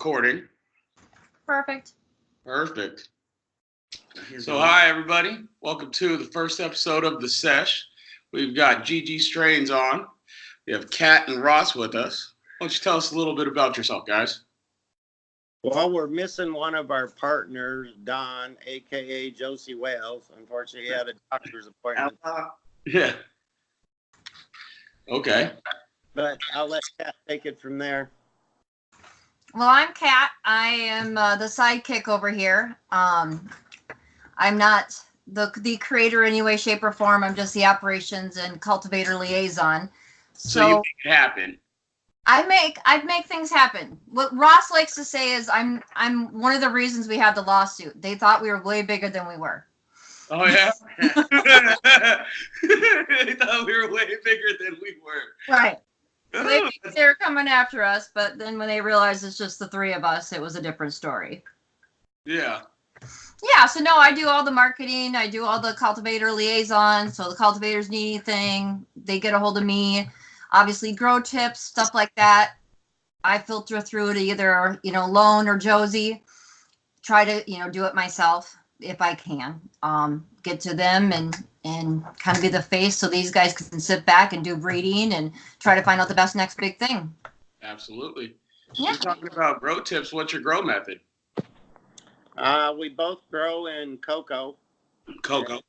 Recording. Perfect. Perfect. So, hi, everybody. Welcome to the first episode of the Sesh. We've got Gigi Strains on. We have Kat and Ross with us. Why don't you tell us a little bit about yourself, guys? Well, we're missing one of our partners, Don, a.k.a. Josie Wales. Unfortunately, he had a doctor's appointment. Yeah. Okay. But I'll let Kat take it from there. Well, I'm Kat. I am the sidekick over here. I'm not the creator in any way, shape, or form. I'm just the operations and cultivator liaison. So you make it happen. I make things happen. What Ross likes to say is I'm one of the reasons we had the lawsuit. They thought we were way bigger than we were. Oh, yeah? They thought we were way bigger than we were. Right. So they think they were coming after us, but then when they realized it's just the three of us, it was a different story. Yeah. Yeah, so no, I do all the marketing. I do all the cultivator liaison. So the cultivators need anything, they get a hold of me. Obviously, grow tips, stuff like that. I filter through to either, Lone or Josie. Try to, do it myself if I can. Get to them and kind of be the face so these guys can sit back and do breeding and try to find out the best next big thing. Absolutely. Yeah. You're talking about grow tips. What's your grow method? We both grow in cocoa. Cocoa.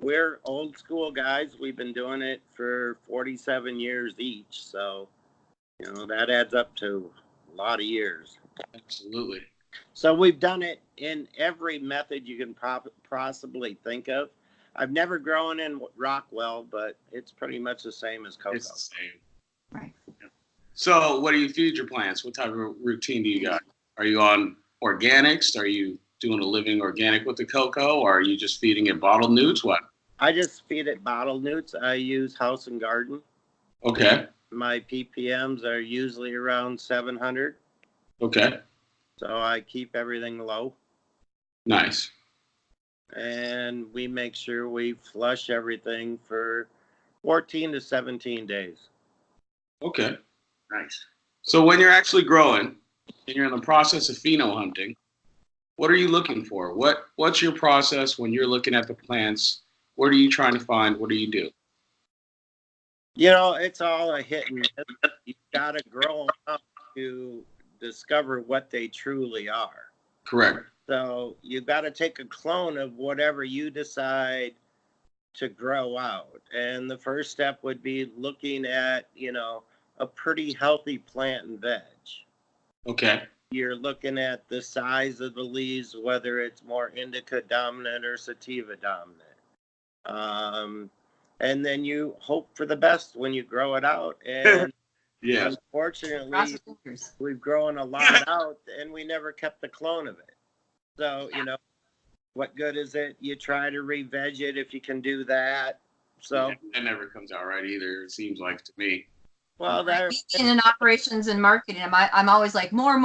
We're old school guys. We've been doing it for 47 years each. So, that adds up to a lot of years. Absolutely. So we've done it in every method you can possibly think of. I've never grown in Rockwell, but it's pretty much the same as cocoa. It's the same. Right. So what do you feed your plants? What type of routine do you got? Are you on organics? Are you doing a living organic with the cocoa? Or are you just feeding it bottled newts? What? I just feed it bottled newts. I use House and Garden. Okay. My ppms are usually around 700. Okay. So I keep everything low. Nice. And we make sure we flush everything for 14 to 17 days. Okay. Nice. So when you're actually growing and you're in the process of pheno hunting, what are you looking for? What's your process when you're looking at the plants? What are you trying to find? What do you do? It's all a hit and miss. You got to grow them up to discover what they truly are. Correct. So you've got to take a clone of whatever you decide to grow out. And the first step would be looking at, a pretty healthy plant and veg. Okay. You're looking at the size of the leaves, whether it's more indica dominant or sativa dominant. And then you hope for the best when you grow it out. And Yeah. Unfortunately, we've grown a lot out and we never kept the clone of it. So, what good is it? You try to re-veg it if you can do that. So that never comes out right either, it seems like to me. Well, in operations and marketing, I'm always like more.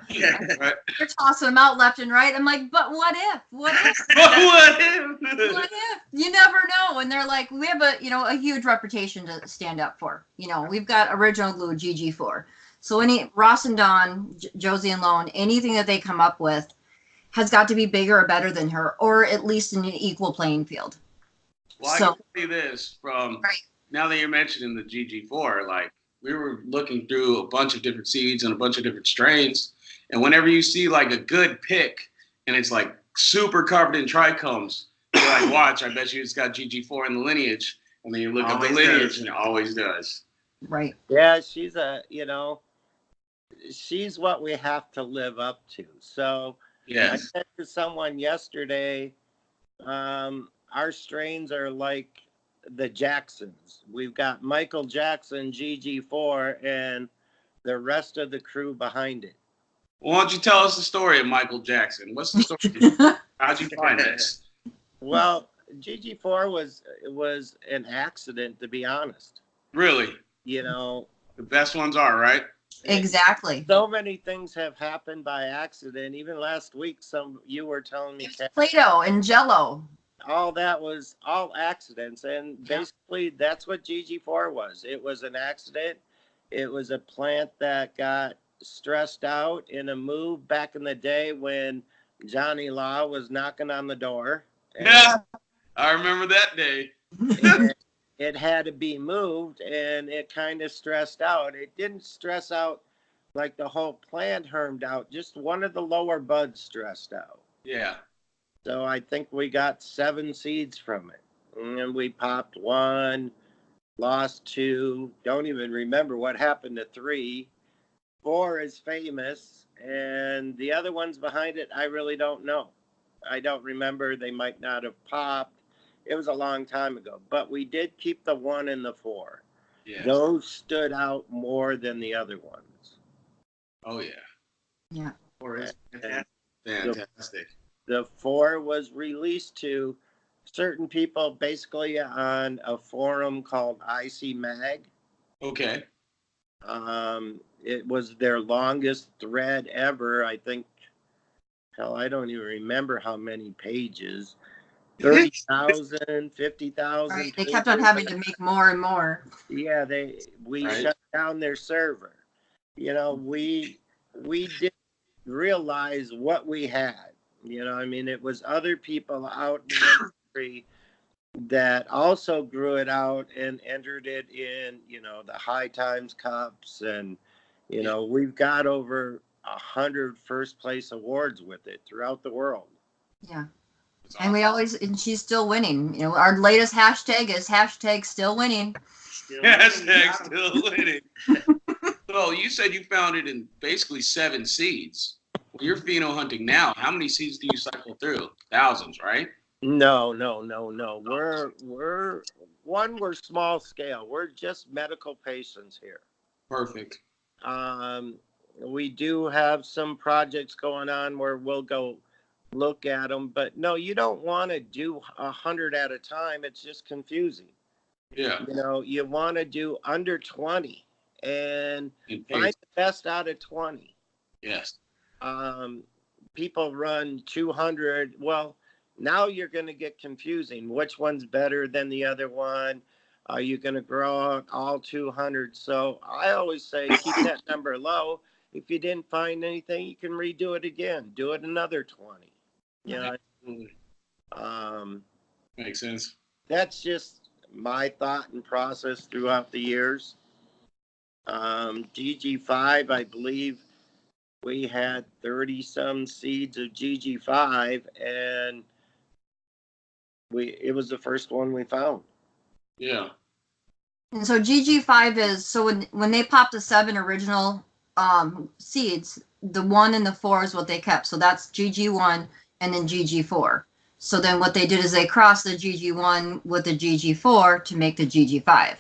Yeah, right. You're tossing them out left and right. I'm like, but what if? What if? What if? What if? You never know. And they're like, we have a huge reputation to stand up for. We've got original glue GG4. So any Ross and Don, Josie and Lone, anything that they come up with has got to be bigger or better than her, or at least in an equal playing field. Well, I can tell you this from now that you're mentioning the GG4, like we were looking through a bunch of different seeds and a bunch of different strains. And whenever you see like a good pick and it's like super covered in trichomes, you're like, watch, I bet you it's got GG4 in the lineage. And then you look at the lineage and it always does. Right. Yeah, she's she's what we have to live up to. So yes. I said to someone yesterday, our strains are like the Jacksons. We've got Michael Jackson, GG4, and the rest of the crew behind it. Well, why don't you tell us the story of Michael Jackson? What's the story? How'd you find this? Well, GG4 was an accident, to be honest. Really? The best ones are, right? Exactly. So many things have happened by accident. Even last week, you were telling me Play-Doh and Jello. All that was all accidents, and basically that's what GG4 was. It was an accident. It was a plant that got stressed out in a move back in the day when Johnny Law was knocking on the door. Yeah, I remember that day. And it had to be moved, and it kind of stressed out. It didn't stress out like the whole plant hermed out, just one of the lower buds stressed out. Yeah. So I think we got 7 seeds from it. And we popped 1, lost 2, don't even remember what happened to 3. 4 is famous, and the other ones behind it, I really don't know. I don't remember. They might not have popped. It was a long time ago, but we did keep the 1 and the 4. Yes. Those stood out more than the other ones. Oh, yeah. Yeah. 4 is fantastic. The 4 was released to certain people basically on a forum called IC Mag. Okay. It was their longest thread ever. I think, hell, I don't even remember how many pages. 30,000, 50,000. Right. They kept on having to make more and more. Yeah, we shut down their server. You know, we didn't realize what we had. You know, I mean, it was other people out in the industry that also grew it out and entered it in, you know, the High Times Cups. And, you know, we've got over 100 first place awards with it throughout the world. Yeah. And and she's still winning. You know, our latest hashtag is hashtag still winning. Hashtag still winning. So you said you found it in basically 7 seeds. Well, you're pheno hunting now. How many seeds do you cycle through? Thousands, right? No. We're small scale. We're just medical patients here. Perfect. We do have some projects going on where we'll go look at them, but no, you don't want to do 100 at a time. It's just confusing. Yeah. You know, you want to do under 20 and find the best out of 20. Yes. People run 200. Well, now you're going to get confusing. Which one's better than the other one? Are you going to grow out all 200? So I always say keep that number low. If you didn't find anything, you can redo it again. Do it another 20. Yeah. Makes sense. That's just my thought and process throughout the years. GG5, I believe we had 30 some seeds of GG5, and it was the first one we found. Yeah. And so GG5 is, so when they popped the 7 original seeds, the 1 and the 4 is what they kept. So that's GG1 and then GG4. So then what they did is they crossed the GG1 with the GG4 to make the GG5.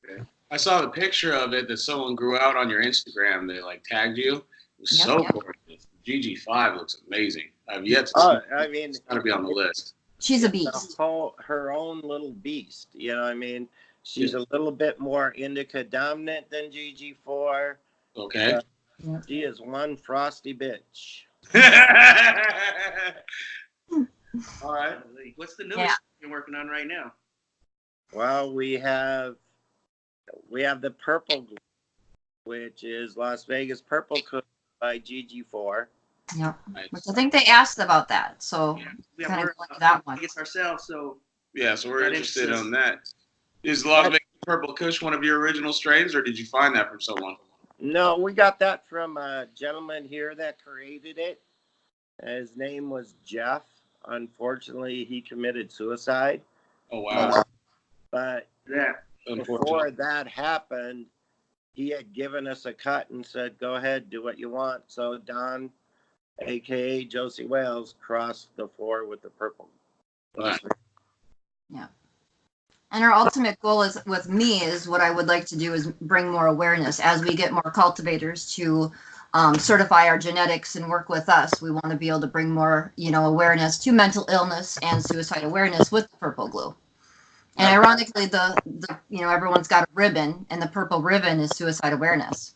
Okay. I saw the picture of it that someone grew out on your Instagram. They like tagged you. It was so gorgeous. GG5 looks amazing. I've yet to see. I mean, it's got to be on the list. She's a beast. Her own little beast. You know, I mean, she's a little bit more indica dominant than GG4. Okay. She is one frosty bitch. All right. What's the newest you're working on right now? Well, we have the Purple Glue, which is Las Vegas Purple Kush by GG4. Yep. Nice. Which I think they asked about that, so kind of like that one. It's ourselves, so so we're interested on that. Is Las Vegas Purple Kush one of your original strains, or did you find that from someone? No, we got that from a gentleman here that created it. His name was Jeff. Unfortunately, he committed suicide. Oh, wow. But before that happened, he had given us a cut and said, go ahead, do what you want. So Don, a.k.a. Josie Wales, crossed the 4 with the purple. Right. Yeah. And our ultimate goal is with me is what I would like to do is bring more awareness as we get more cultivators to certify our genetics and work with us. We want to be able to bring more, awareness to mental illness and suicide awareness with the purple glue. And ironically, the everyone's got a ribbon, and the purple ribbon is suicide awareness.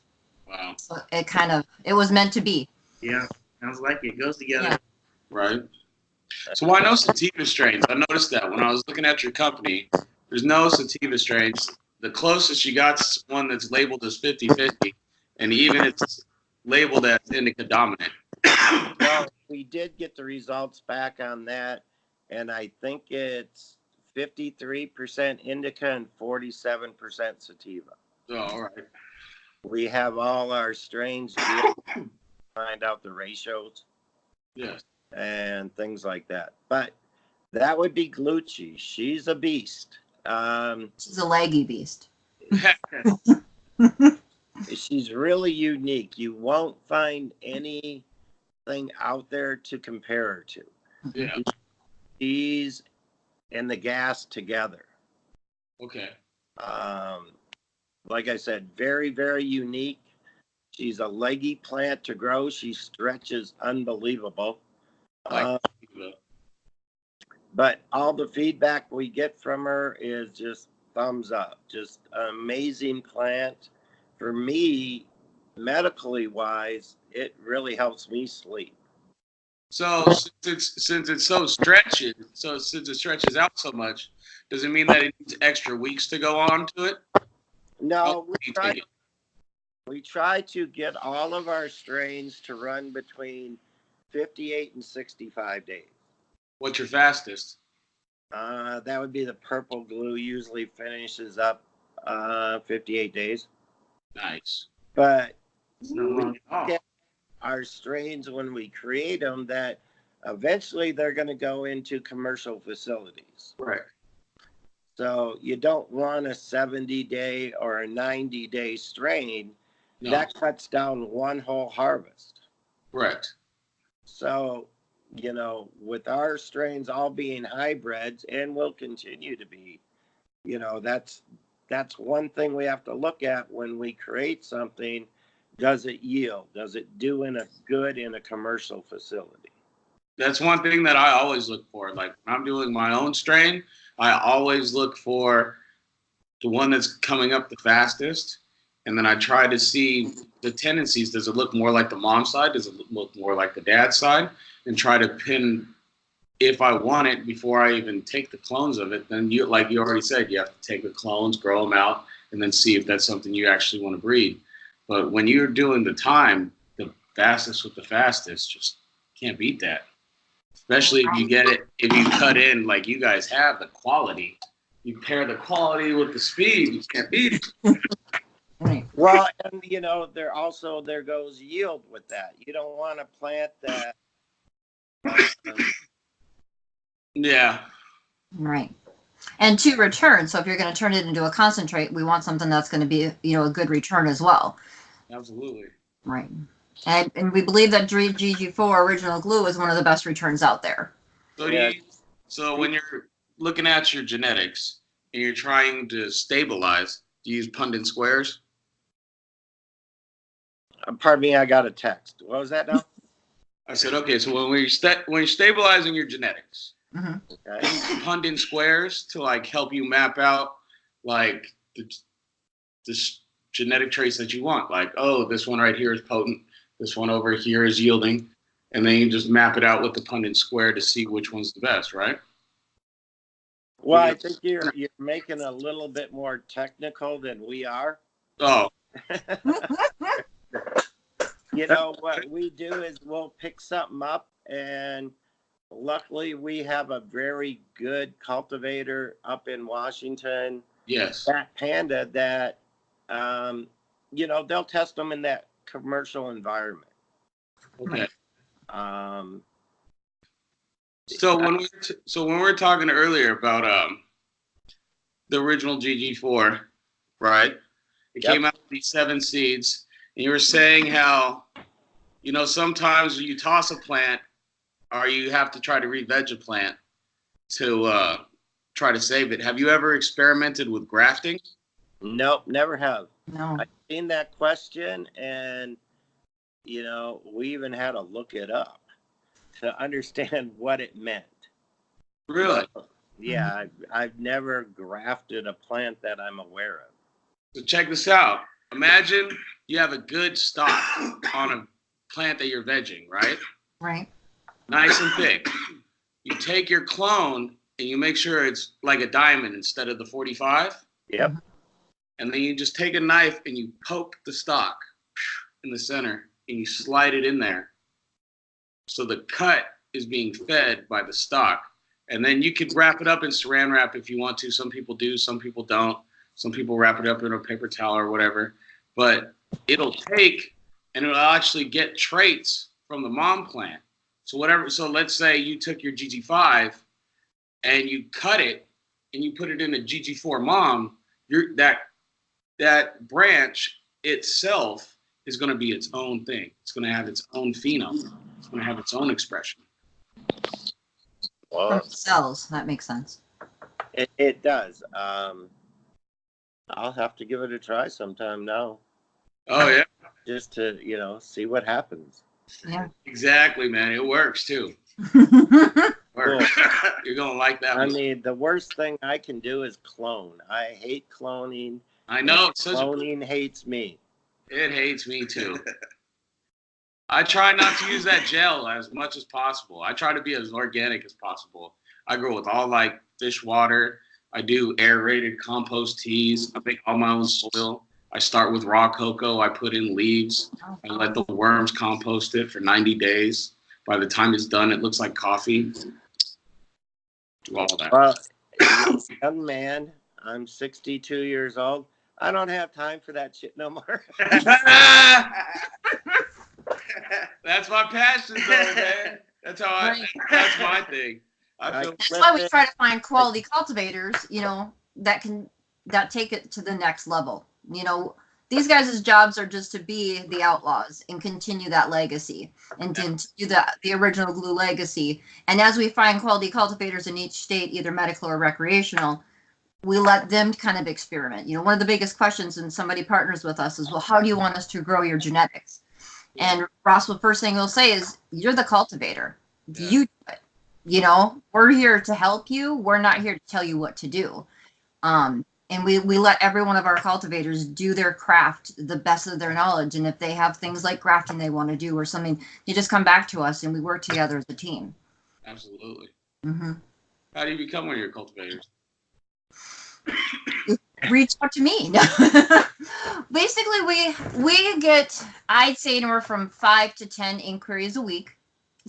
Wow. So it was meant to be. Yeah, sounds like it goes together. Yeah. Right. So why no sativa strains? I noticed that when I was looking at your company, there's no sativa strains. the closest you got is one that's labeled as 50-50, and even it's labeled as indica dominant. Well, we did get the results back on that, and I think it's 53% indica and 47% sativa. Oh, all right. We have all our strains to find out the ratios Yes. and things like that. But that would be Glucci. She's a beast. She's a leggy beast. She's really unique. You won't find anything out there to compare her to. Yeah. She's and the gas together. Okay. Like I said, very, very unique. She's a leggy plant to grow. She stretches unbelievable. But all the feedback we get from her is just thumbs up. Just an amazing plant. For me, medically wise, it really helps me sleep. So since it stretches out so much, does it mean that it needs extra weeks to go on to it? No, Take it. we try to get all of our strains to run between 58 and 65 days. What's your fastest? That would be the purple glue. Usually finishes up 58 days. Nice. But It's not long at all. Yeah. Our strains, when we create them, that eventually they're going to go into commercial facilities. Right. So you don't want a 70-day or a 90-day strain. No. That cuts down one whole harvest. Correct. So, with our strains all being hybrids and will continue to be, that's one thing we have to look at when we create something. Does it yield? Does it do good in a commercial facility? That's one thing that I always look for. Like when I'm doing my own strain, I always look for the one that's coming up the fastest. And then I try to see the tendencies. Does it look more like the mom side? Does it look more like the dad side? And try to pin, if I want it, before I even take the clones of it. Then like you already said, you have to take the clones, grow them out, and then see if that's something you actually want to breed. But when you're doing the time, the fastest with the fastest, just can't beat that. Especially if you cut in like you guys have the quality. You pair the quality with the speed, you can't beat it. Right. Well, and there goes yield with that. You don't want to plant that. Yeah. Right. And to return, so if you're going to turn it into a concentrate, we want something that's going to be, a good return as well. Absolutely. Right. And we believe that GG4 original glue is one of the best returns out there. So when you're looking at your genetics and you're trying to stabilize, do you use Pundit squares? Pardon me, I got a text. What was that now? I said, okay, so when you're stabilizing your genetics, Okay. Pundit squares to like help you map out like the genetic traits that you want. Like, oh, this one right here is potent. This one over here is yielding. And then you just map it out with the Pundit square to see which one's the best, right? Well, I think you're making a little bit more technical than we are. Oh. What we do is we'll pick something up, and luckily we have a very good cultivator up in Washington. Yes. That Panda that, they'll test them in that commercial environment. Okay. So when we were talking earlier about the original GG4, right? It came out with these 7 seeds, and you were saying how, sometimes you toss a plant, or you have to try to re-veg a plant to try to save it. Have you ever experimented with grafting? Nope, never have. No. I've seen that question, and we even had to look it up to understand what it meant. Really? Yeah, I've never grafted a plant that I'm aware of. So check this out. Imagine you have a good stock on a plant that you're vegging, right? Right. Nice and thick. You take your clone and you make sure it's like a diamond instead of the 45. Yep. and then you just take a knife and you poke the stalk in the center and you slide it in there. So the cut is being fed by the stalk. And then you could wrap it up in saran wrap if you want to. Some people do, some people don't. Some people wrap it up in a paper towel or whatever. But it'll take and it'll actually get traits from the mom plant. So let's say you took your GG5 and you cut it and you put it in a GG4 mom, that branch itself is going to be its own thing. It's going to have its own phenome. It's going to have its own expression. Wow. From cells, that makes sense. It does. I'll have to give it a try sometime now. Oh, yeah. Just to, see what happens. Yeah. Exactly, man. It works, too. Works. You're going to like that one. I mean, the worst thing I can do is clone. I hate cloning. I know. Cloning hates me. It hates me, too. I try not to use that gel as much as possible. I try to be as organic as possible. I grow with all like fish water. I do aerated compost teas. I make all my own soil. I start with raw cocoa. I put in leaves. I let the worms compost it for 90 days. By the time it's done, it looks like coffee. Do all that. Well, young man, I'm 62 years old. I don't have time for that shit no more. That's my passion, though, man. That's that's my thing. That's why we try to find quality cultivators, that take it to the next level. These guys' jobs are just to be the outlaws and continue that legacy and continue the original glue legacy. And as we find quality cultivators in each state, either medical or recreational, we let them kind of experiment. One of the biggest questions when somebody partners with us is, well, how do you want us to grow your genetics? And Ross, the first thing he'll say is, you're the cultivator. Yeah. You do it. We're here to help you. We're not here to tell you what to do. And we let every one of our cultivators do their craft the best of their knowledge. And if they have things like grafting they want to do or something, they just come back to us and we work together as a team. Absolutely. Mm-hmm. How do you become one of your cultivators? Reach out to me. Basically, we get, I'd say, anywhere from 5 to 10 inquiries a week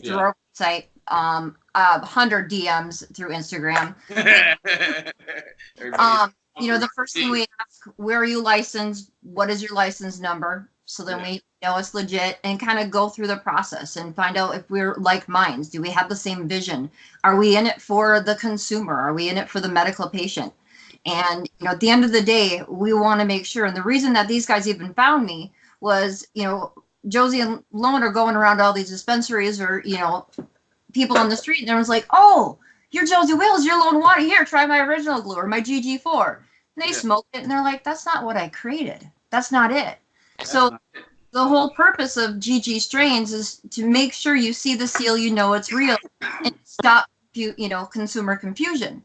through our website. 100 DMs through Instagram. The first thing we ask, where are you licensed? What is your license number? So then we know it's legit and kind of go through the process and find out if we're like minds. Do we have the same vision? Are we in it for the consumer? Are we in it for the medical patient? And, at the end of the day, we want to make sure. And the reason that these guys even found me was, Josie and Lone are going around all these dispensaries or, people on the street. And everyone's like, oh, you're Josie Wills, you're Lone Water. Here, try my original glue or my GG4. And they smoke it and they're like, that's not what I created. That's not it. The whole purpose of GG strains is to make sure you see the seal, it's real, and stop, consumer confusion.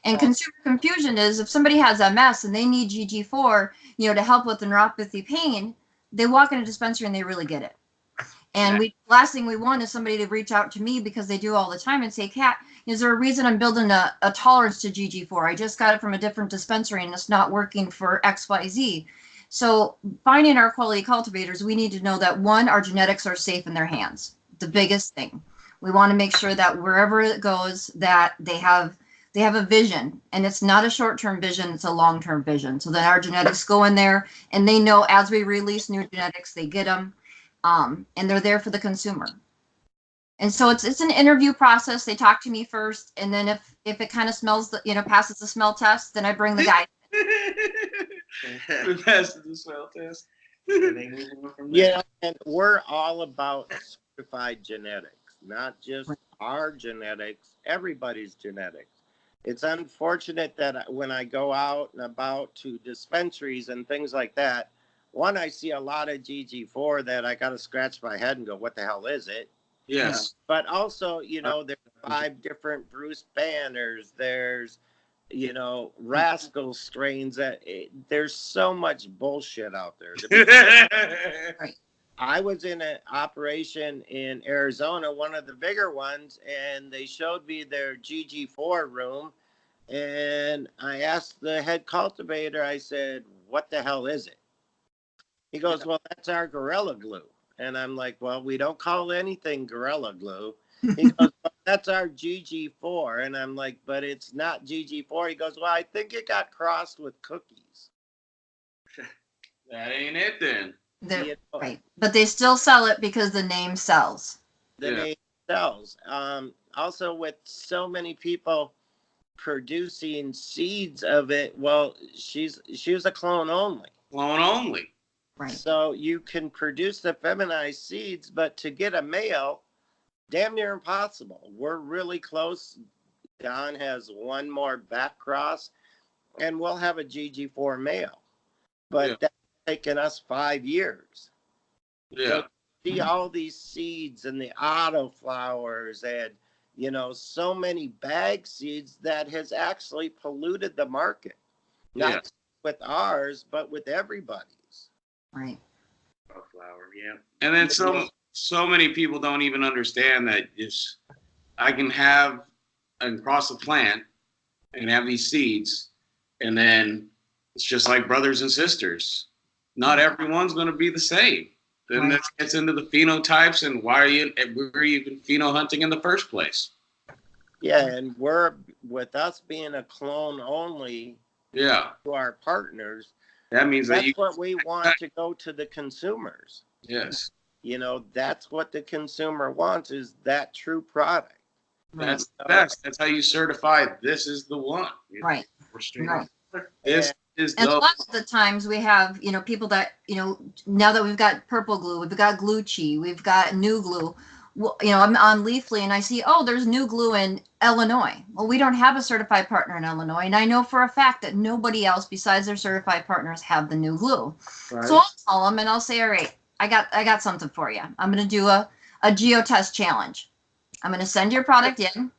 And consumer confusion is if somebody has MS and they need GG4, to help with the neuropathy pain, they walk in a dispensary and they really get it. And last thing we want is somebody to reach out to me because they do all the time and say, Kat, is there a reason I'm building a tolerance to GG4? I just got it from a different dispensary and it's not working for XYZ. So finding our quality cultivators, we need to know that, one, our genetics are safe in their hands. The biggest thing. We want to make sure that wherever it goes, that they have a vision, and it's not a short-term vision, it's a long-term vision. So that our genetics go in there and they know as we release new genetics, they get them, and they're there for the consumer. And so it's an interview process. They talk to me first, and then if it kind of smells, passes the smell test, then I bring the guy. It passes the smell test. And we're all about certified genetics, not just our genetics, everybody's genetics. It's unfortunate that when I go out and about to dispensaries and things like that, one, I see a lot of GG4 that I got to scratch my head and go, what the hell is it? Yes. But also, there's 5 different Bruce Banners. There's, Rascal strains. There's so much bullshit out there. I was in an operation in Arizona, one of the bigger ones, and they showed me their GG4 room. And I asked the head cultivator, I said, what the hell is it? He goes, well, that's our Gorilla Glue. And I'm like, well, we don't call anything Gorilla Glue. He goes, well, that's our GG4. And I'm like, but it's not GG4. He goes, well, I think it got crossed with cookies. That ain't it then. Right. But they still sell it because the name sells. The name sells. Also, with so many people producing seeds of it, well, she was a clone only. Clone only. Right. So you can produce the feminized seeds, but to get a male, damn near impossible. We're really close. Don has one more back cross, and we'll have a GG4 male. But that's taken us 5 years. Yeah. So see all these seeds and the autoflowers and, you know, so many bag seeds that has actually polluted the market. Not with ours, but with everybody's. Right. Oh, flower, yeah. And then so many people don't even understand that I can have and cross a plant and have these seeds, and then it's just like brothers and sisters. Not everyone's going to be the same. Then that gets into the phenotypes and why we're even pheno hunting in the first place. Yeah, and with us being a clone only to our partners, that means that's what we want to go to the consumers. Yes. You know, that's what the consumer wants, is that true product. That's the best. That's how you certify this is the one. Right. Right. This is And the a lot of the times we have, you know, people that, you know, now that we've got purple glue, we've got glue chi, we've got new glue. Well, you know, I'm on Leafly and I see, oh, there's new glue in Illinois. Well, we don't have a certified partner in Illinois. And I know for a fact that nobody else besides their certified partners have the new glue. Right. So I'll call them and I'll say, all right, I got something for you. I'm going to do a geotest challenge. I'm going to send your product in.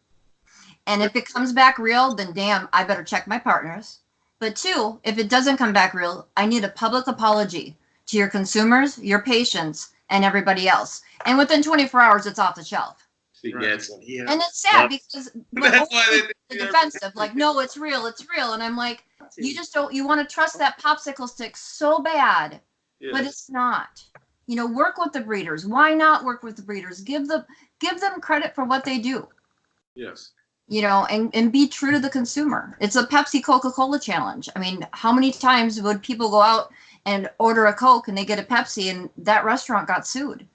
And if it comes back real, then damn, I better check my partners. But 2, if it doesn't come back real, I need a public apology to your consumers, your patients, and everybody else. And within 24 hours, it's off the shelf. She gets it. Yeah. And it's sad because That's why the defensive, like, no, it's real. And I'm like, you just don't, you want to trust that popsicle stick so bad, but it's not. You know, work with the breeders. Why not work with the breeders? Give them credit for what they do. Yes. You know, and be true to the consumer. It's a Pepsi Coca-Cola challenge. I mean, how many times would people go out and order a Coke and they get a Pepsi and that restaurant got sued?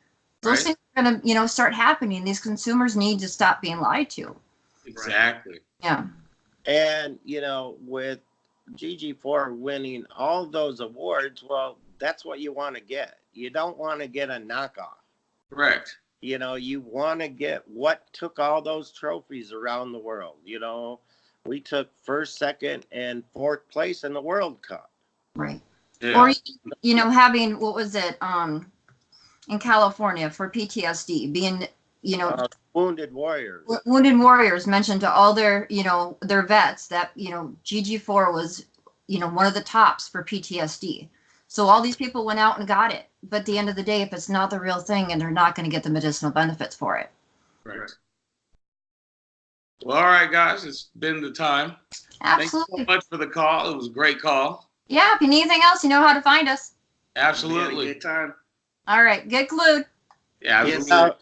Those things are going to, you know, start happening. These consumers need to stop being lied to. Exactly. Yeah. And, you know, with GG4 winning all those awards, well, that's what you want to get. You don't want to get a knockoff. Correct. You know, you want to get what took all those trophies around the world. You know, we took 1st, 2nd, and 4th place in the World Cup. Right. Yeah. Or, you know, having, what was it, in California for PTSD, being, you know, Wounded Warriors. Wounded Warriors mentioned to all their, you know, their vets that, you know, GG4 was, you know, one of the tops for PTSD. So all these people went out and got it. But at the end of the day, if it's not the real thing and they're not going to get the medicinal benefits for it. Right. Well, all right, guys, it's been the time. Absolutely. Thanks so much for the call. It was a great call. Yeah, if you need anything else, you know how to find us. Absolutely. Good time. All right, get glued. Yeah, Peace absolutely. out.